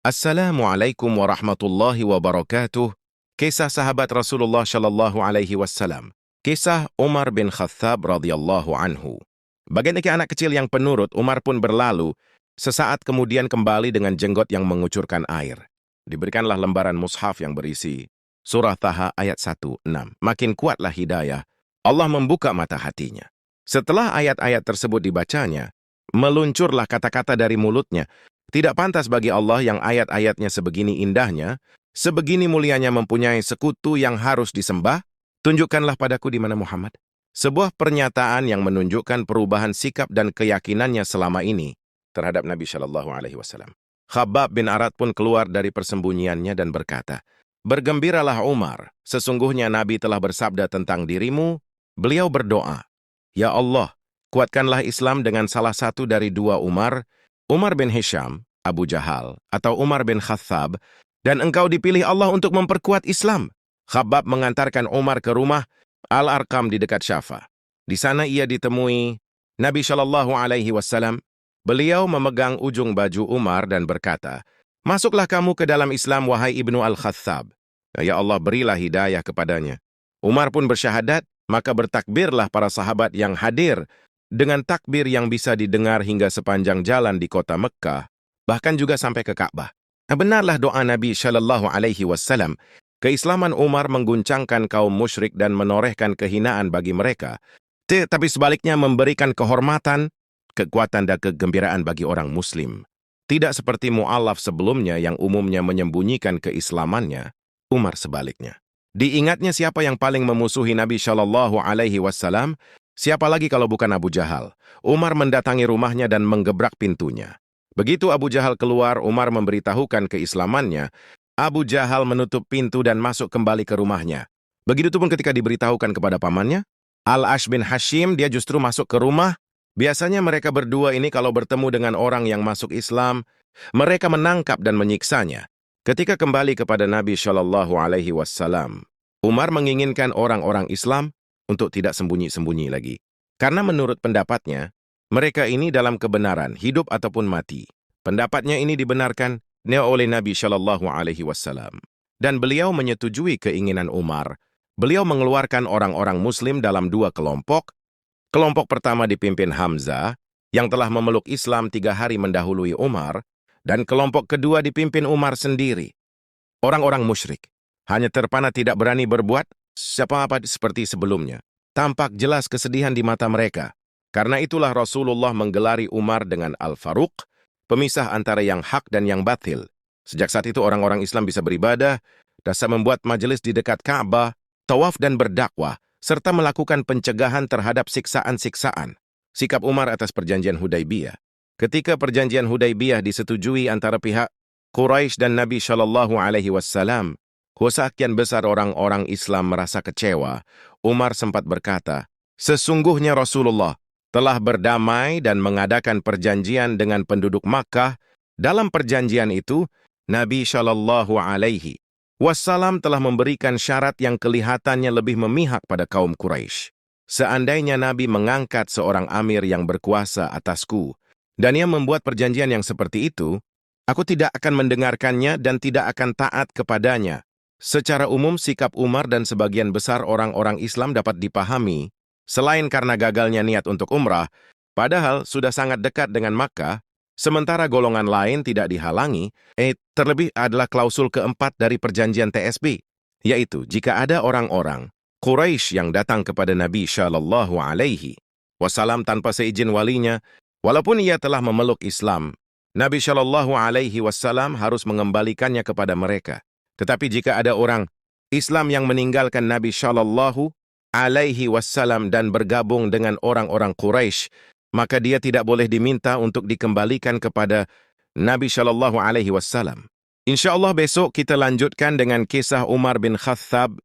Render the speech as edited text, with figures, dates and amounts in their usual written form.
Assalamualaikum warahmatullahi wabarakatuh. Kisah sahabat Rasulullah Shallallahu Alaihi Wasallam. Kisah Umar bin Khattab radhiyallahu anhu. Bagaikan anak kecil yang penurut, Umar pun berlalu. Sesaat kemudian kembali dengan jenggot yang mengucurkan air. Diberikanlah lembaran mushaf yang berisi Surah Taha ayat 1:6. Makin kuatlah hidayah. Allah membuka mata hatinya. Setelah ayat-ayat tersebut dibacanya, meluncurlah kata-kata dari mulutnya. Tidak pantas bagi Allah yang ayat-ayatnya sebegini indahnya, sebegini mulianya mempunyai sekutu yang harus disembah. Tunjukkanlah padaku di mana Muhammad. Sebuah pernyataan yang menunjukkan perubahan sikap dan keyakinannya selama ini terhadap Nabi Shallallahu Alaihi Wasallam. Khabbab bin Arat pun keluar dari persembunyiannya dan berkata, "Bergembiralah Umar, sesungguhnya Nabi telah bersabda tentang dirimu." Beliau berdoa, "Ya Allah, kuatkanlah Islam dengan salah satu dari dua Umar bin Hisham, Abu Jahal, atau Umar bin Khattab, dan engkau dipilih Allah untuk memperkuat Islam." Khabbab mengantarkan Umar ke rumah Al-Arqam di dekat Syafa. Di sana ia ditemui Nabi Shallallahu Alaihi Wasallam. Beliau memegang ujung baju Umar dan berkata, "Masuklah kamu ke dalam Islam, wahai Ibnu Al-Khattab. Ya Allah, berilah hidayah kepadanya." Umar pun bersyahadat, maka bertakbirlah para sahabat yang hadir dengan takbir yang bisa didengar hingga sepanjang jalan di kota Mekkah, bahkan juga sampai ke Ka'bah. Benarlah doa Nabi Shallallahu Alaihi Wasallam. Keislaman Umar mengguncangkan kaum musyrik dan menorehkan kehinaan bagi mereka, tapi sebaliknya memberikan kehormatan, kekuatan dan kegembiraan bagi orang Muslim. Tidak seperti mu'alaf sebelumnya yang umumnya menyembunyikan keislamannya, Umar sebaliknya. Diingatnya siapa yang paling memusuhi Nabi Shallallahu Alaihi Wasallam, siapa lagi kalau bukan Abu Jahal. Umar mendatangi rumahnya dan menggebrak pintunya. Begitu Abu Jahal keluar, Umar memberitahukan keislamannya. Abu Jahal menutup pintu dan masuk kembali ke rumahnya. Begitu pun ketika diberitahukan kepada pamannya, Al-Ash bin Hashim, dia justru masuk ke rumah. Biasanya mereka berdua ini kalau bertemu dengan orang yang masuk Islam, mereka menangkap dan menyiksanya. Ketika kembali kepada Nabi Shallallahu Alaihi Wasallam, Umar menginginkan orang-orang Islam untuk tidak sembunyi-sembunyi lagi. Karena menurut pendapatnya, mereka ini dalam kebenaran, hidup ataupun mati. Pendapatnya ini dibenarkan oleh Nabi Shallallahu Alaihi Wasallam. Dan beliau menyetujui keinginan Umar. Beliau mengeluarkan orang-orang Muslim dalam dua kelompok. Kelompok pertama dipimpin Hamzah, yang telah memeluk Islam 3 hari mendahului Umar, dan kelompok kedua dipimpin Umar sendiri. Orang-orang musyrik hanya terpana tidak berani berbuat apa-apa seperti sebelumnya. Tampak jelas kesedihan di mata mereka. Karena itulah Rasulullah menggelari Umar dengan Al-Faruq, pemisah antara yang hak dan yang batil. Sejak saat itu orang-orang Islam bisa beribadah, dasar membuat majelis di dekat Ka'bah, tawaf dan berdakwah, serta melakukan pencegahan terhadap siksaan-siksaan. Sikap Umar atas perjanjian Hudaybiyah. Ketika perjanjian Hudaybiyah disetujui antara pihak Quraisy dan Nabi Shallallahu Alaihi Wasallam, sebagian besar orang-orang Islam merasa kecewa. Umar sempat berkata, "Sesungguhnya Rasulullah telah berdamai dan mengadakan perjanjian dengan penduduk Makkah. Dalam perjanjian itu, Nabi Shallallahu Alaihi Wasallam telah memberikan syarat yang kelihatannya lebih memihak pada kaum Quraisy. Seandainya Nabi mengangkat seorang amir yang berkuasa atasku, dan ia membuat perjanjian yang seperti itu, aku tidak akan mendengarkannya dan tidak akan taat kepadanya." Secara umum, sikap Umar dan sebagian besar orang-orang Islam dapat dipahami, selain karena gagalnya niat untuk umrah, padahal sudah sangat dekat dengan Makkah, sementara golongan lain tidak dihalangi, terlebih adalah klausul keempat dari perjanjian TSB, yaitu jika ada orang-orang Quraisy yang datang kepada Nabi Shallallahu Alaihi Wasallam tanpa seizin walinya, walaupun ia telah memeluk Islam, Nabi Shallallahu Alaihi Wasallam harus mengembalikannya kepada mereka. Tetapi jika ada orang Islam yang meninggalkan Nabi Shallallahu Alaihi Wasallam dan bergabung dengan orang-orang Quraisy, maka dia tidak boleh diminta untuk dikembalikan kepada Nabi Shallallahu Alaihi Wasallam. Insya Allah besok kita lanjutkan dengan kisah Umar bin Khattab